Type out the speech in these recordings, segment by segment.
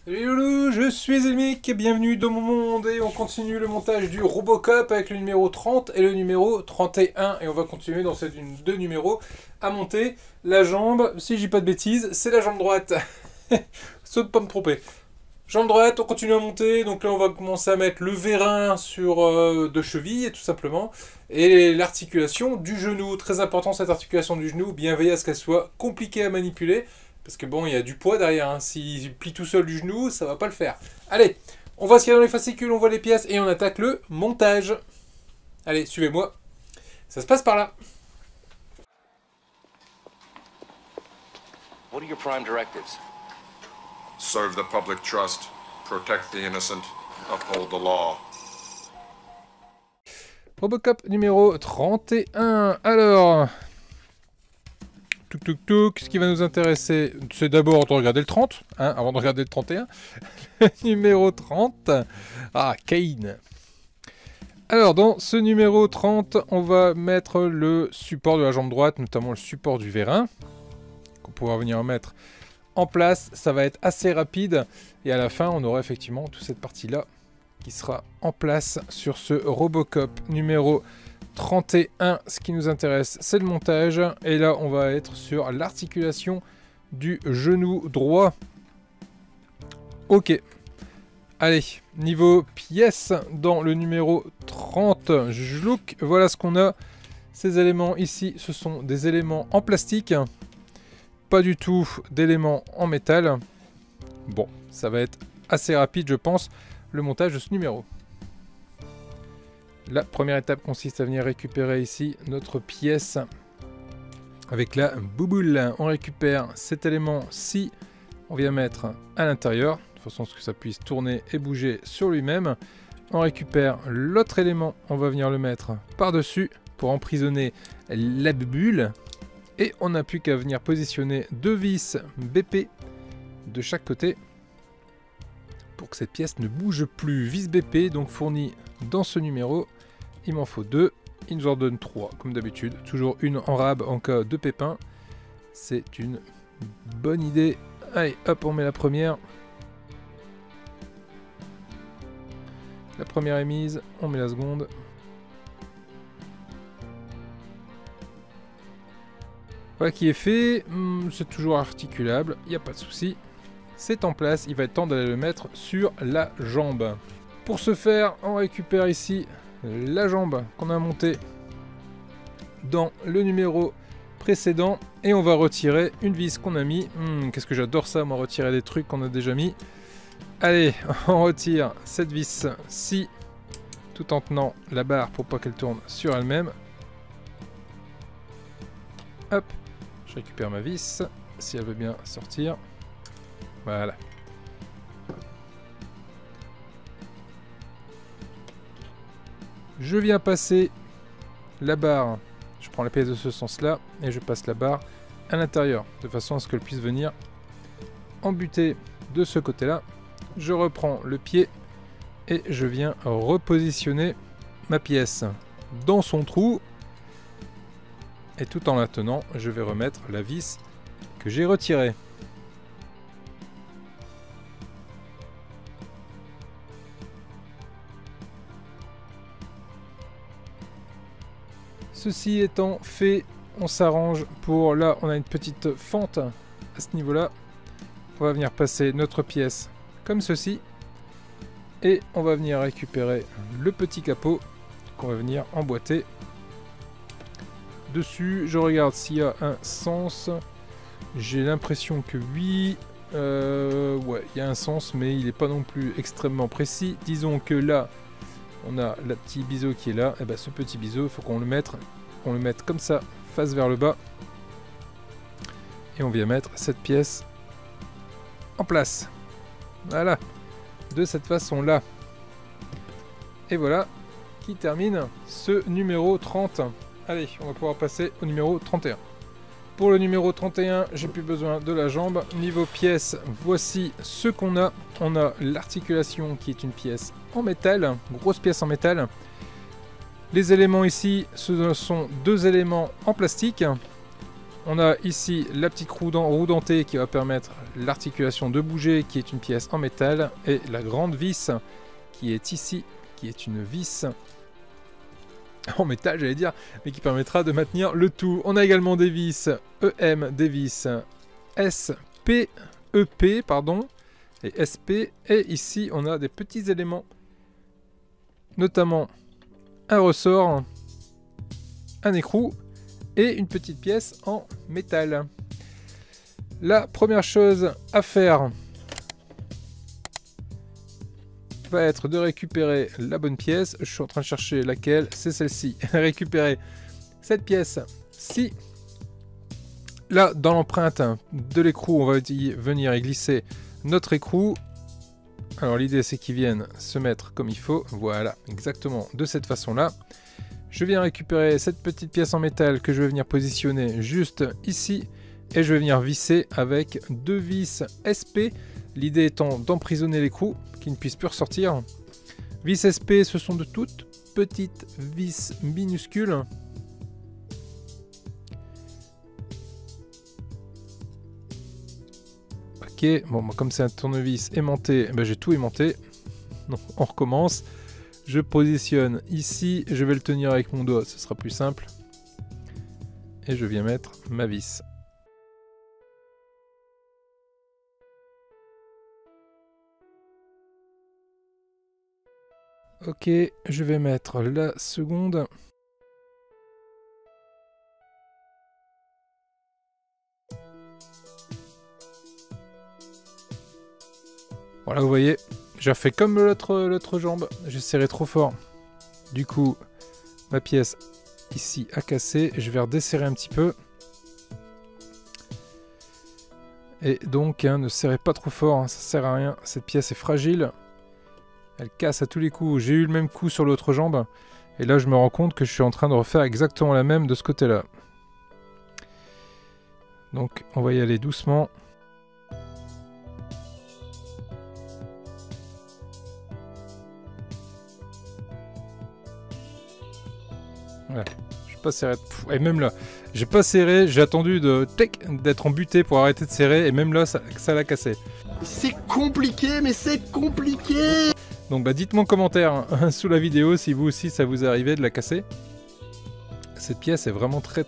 Salut Loulou, je suis Elmic, bienvenue dans mon monde et on continue le montage du Robocop avec le numéro 30 et le numéro 31 et on va continuer dans ces deux numéros à monter la jambe, si je dis pas de bêtises, c'est la jambe droite. Sauf de pas me tromper. Jambe droite, on continue à monter, donc là on va commencer à mettre le vérin sur deux chevilles tout simplement et l'articulation du genou, très important cette articulation du genou, bien veiller à ce qu'elle soit compliquée à manipuler. Parce que bon, il y a du poids derrière, hein. S'il plie tout seul du genou, ça va pas le faire. Allez, on voit ce qu'il y a dans les fascicules, on voit les pièces et on attaque le montage. Allez, suivez-moi. Ça se passe par là. What are your prime directives? Serve the public trust, protect the innocent, uphold the law. Robocop numéro 31. Alors... Ce qui va nous intéresser, c'est d'abord de regarder le 30, hein, avant de regarder le 31. Numéro 30. Ah, Kane. Alors, dans ce numéro 30, on va mettre le support de la jambe droite, notamment le support du vérin, qu'on pourra venir mettre en place. Ça va être assez rapide. Et à la fin, on aura effectivement toute cette partie-là qui sera en place sur ce Robocop numéro 31, ce qui nous intéresse, c'est le montage. Et là, on va être sur l'articulation du genou droit. Ok. Allez, niveau pièces, dans le numéro 30, Jlouk, voilà ce qu'on a. Ces éléments ici, ce sont des éléments en plastique. Pas du tout d'éléments en métal. Bon, ça va être assez rapide, je pense, le montage de ce numéro. La première étape consiste à venir récupérer ici notre pièce avec la bouboule. On récupère cet élément-ci, on vient mettre à l'intérieur, de façon à ce que ça puisse tourner et bouger sur lui-même. On récupère l'autre élément, on va venir le mettre par-dessus pour emprisonner la bulle. Et on n'a plus qu'à venir positionner deux vis BP de chaque côté pour que cette pièce ne bouge plus. Vis BP donc fournie dans ce numéro. Il m'en faut 2, il nous en donne 3 comme d'habitude, toujours une en rab en cas de pépin, c'est une bonne idée. Allez hop, on met la première est mise, on met la seconde. Voilà qui est fait, c'est toujours articulable, il n'y a pas de souci, c'est en place, il va être temps d'aller le mettre sur la jambe. Pour ce faire, on récupère ici la jambe qu'on a montée dans le numéro précédent et on va retirer une vis qu'on a mis. Qu'est-ce que j'adore ça, moi, retirer des trucs qu'on a déjà mis. Allez, on retire cette vis-ci tout en tenant la barre pour pas qu'elle tourne sur elle-même. Hop, je récupère ma vis si elle veut bien sortir. Voilà. Je viens passer la barre, je prends la pièce de ce sens-là, et je passe la barre à l'intérieur, de façon à ce qu'elle puisse venir embuter de ce côté-là. Je reprends le pied, et je viens repositionner ma pièce dans son trou. Et tout en la tenant, je vais remettre la vis que j'ai retirée. Ceci étant fait, on s'arrange pour... Là, on a une petite fente à ce niveau-là. On va venir passer notre pièce comme ceci. Et on va venir récupérer le petit capot qu'on va venir emboîter dessus. Je regarde s'il y a un sens. J'ai l'impression que oui. Ouais, il y a un sens, mais il n'est pas non plus extrêmement précis. Disons que là... On a le petit biseau qui est là. Et bien ce petit biseau, il faut qu'on le mette comme ça, face vers le bas. Et on vient mettre cette pièce en place. Voilà. De cette façon-là. Et voilà qui termine ce numéro 30. Allez, on va pouvoir passer au numéro 31. Pour le numéro 31, j'ai plus besoin de la jambe. Niveau pièce, voici ce qu'on a. On a l'articulation qui est une pièce en métal, grosse pièce en métal. Les éléments ici, ce sont deux éléments en plastique. On a ici la petite roue dentée qui va permettre l'articulation de bouger, qui est une pièce en métal, et la grande vis qui est ici, qui est une vis en métal, j'allais dire, mais qui permettra de maintenir le tout. On a également des vis EM, des vis SP, EP, pardon, et SP, et ici on a des petits éléments, notamment un ressort, un écrou et une petite pièce en métal. La première chose à faire va être de récupérer la bonne pièce. Je suis en train de chercher laquelle, c'est celle-ci. Récupérer cette pièce-ci. Là, dans l'empreinte de l'écrou, on va venir y glisser notre écrou. Alors l'idée c'est qu'ils viennent se mettre comme il faut. Voilà, exactement de cette façon-là. Je viens récupérer cette petite pièce en métal que je vais venir positionner juste ici. Et je vais venir visser avec deux vis SP. L'idée étant d'emprisonner l'écrou, qui ne puisse plus ressortir. Vis SP, ce sont de toutes petites vis minuscules. Ok, bon, comme c'est un tournevis aimanté, ben j'ai tout aimanté. Donc on recommence. Je positionne ici, je vais le tenir avec mon doigt, ce sera plus simple. Et je viens mettre ma vis. Ok, je vais mettre la seconde. Voilà, vous voyez, j'ai fait comme l'autre jambe, j'ai serré trop fort. Du coup, ma pièce ici a cassé, je vais redesserrer un petit peu. Et donc, hein, ne serrez pas trop fort, hein, ça sert à rien, cette pièce est fragile. Elle casse à tous les coups. J'ai eu le même coup sur l'autre jambe. Et là, je me rends compte que je suis en train de refaire exactement la même de ce côté-là. Donc, on va y aller doucement. Voilà. Je n'ai pas serré. Et même là, j'ai pas serré. J'ai attendu d'être embuté pour arrêter de serrer. Et même là, ça l'a cassé. C'est compliqué, mais c'est compliqué! Donc bah dites-moi en commentaire hein, sous la vidéo si vous aussi ça vous est arrivé de la casser. Cette pièce est vraiment très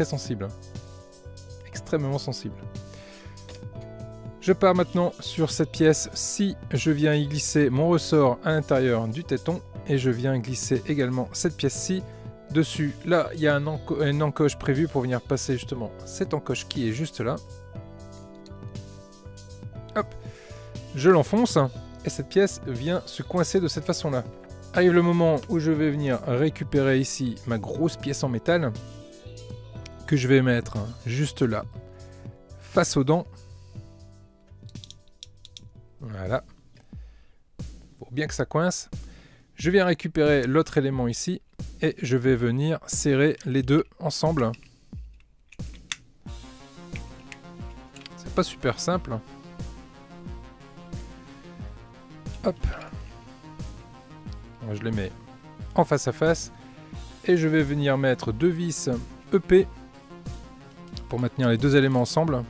sensible. Extrêmement sensible. Je pars maintenant sur cette pièce-ci. Je viens y glisser mon ressort à l'intérieur du téton. Et je viens glisser également cette pièce-ci dessus. Là, il y a une encoche prévue pour venir passer justement cette encoche qui est juste là. Hop, je l'enfonce. Et cette pièce vient se coincer de cette façon-là. Arrive le moment où je vais venir récupérer ici ma grosse pièce en métal que je vais mettre juste là, face aux dents. Voilà. Pour bien que ça coince. Je viens récupérer l'autre élément ici et je vais venir serrer les deux ensemble. C'est pas super simple. Hop, je les mets en face à face et je vais venir mettre deux vis EP pour maintenir les deux éléments ensemble.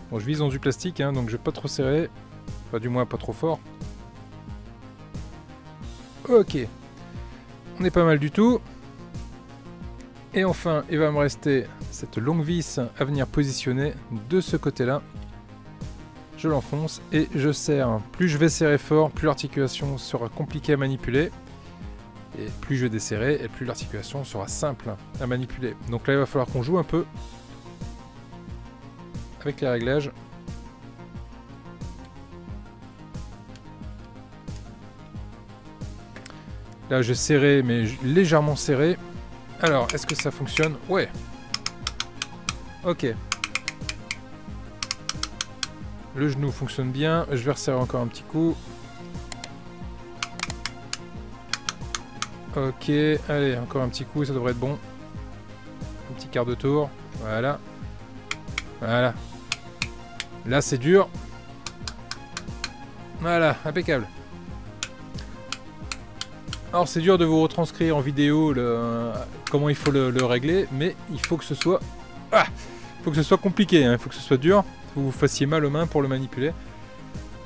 Bon, je vise dans du plastique, hein, donc je vais pas trop serrer, enfin du moins pas trop fort. Ok, on est pas mal du tout. Et enfin, il va me rester cette longue vis à venir positionner de ce côté-là. Je l'enfonce et je serre. Plus je vais serrer fort, plus l'articulation sera compliquée à manipuler. Et plus je vais desserrer, et plus l'articulation sera simple à manipuler. Donc là, il va falloir qu'on joue un peu avec les réglages. Là, j'ai serré, mais légèrement serré. Alors, est-ce que ça fonctionne? Ouais. Ok. Le genou fonctionne bien. Je vais resserrer encore un petit coup. Ok. Allez, encore un petit coup, ça devrait être bon. Un petit quart de tour. Voilà. Voilà. Là, c'est dur. Voilà, impeccable. Alors c'est dur de vous retranscrire en vidéo comment il faut le régler, mais il faut que ce soit... Ah, il faut que ce soit compliqué, hein. Il faut que ce soit dur, il faut que vous fassiez mal aux mains pour le manipuler.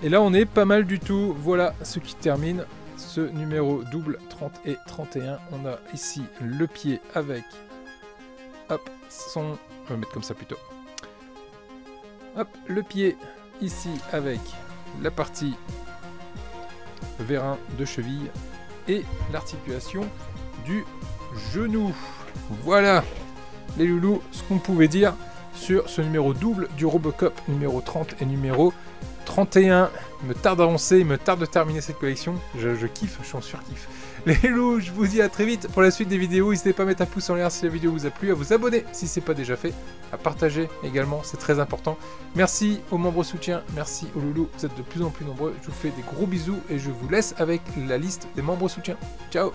Et là on est pas mal du tout, voilà ce qui termine ce numéro double 30 et 31. On a ici le pied avec... Hop, on va mettre comme ça plutôt. Hop, le pied ici avec la partie vérin de cheville et l'articulation du genou. Voilà les loulous, ce qu'on pouvait dire sur ce numéro double du Robocop numéro 30 et numéro 31. Il me tarde d'avancer, il me tarde de terminer cette collection. Je kiffe, je suis en surkiff. Les loulous, je vous dis à très vite pour la suite des vidéos. N'hésitez pas à mettre un pouce en l'air si la vidéo vous a plu, à vous abonner si ce n'est pas déjà fait, à partager également, c'est très important. Merci aux membres soutiens, merci aux loulous, vous êtes de plus en plus nombreux. Je vous fais des gros bisous et je vous laisse avec la liste des membres soutiens. Ciao!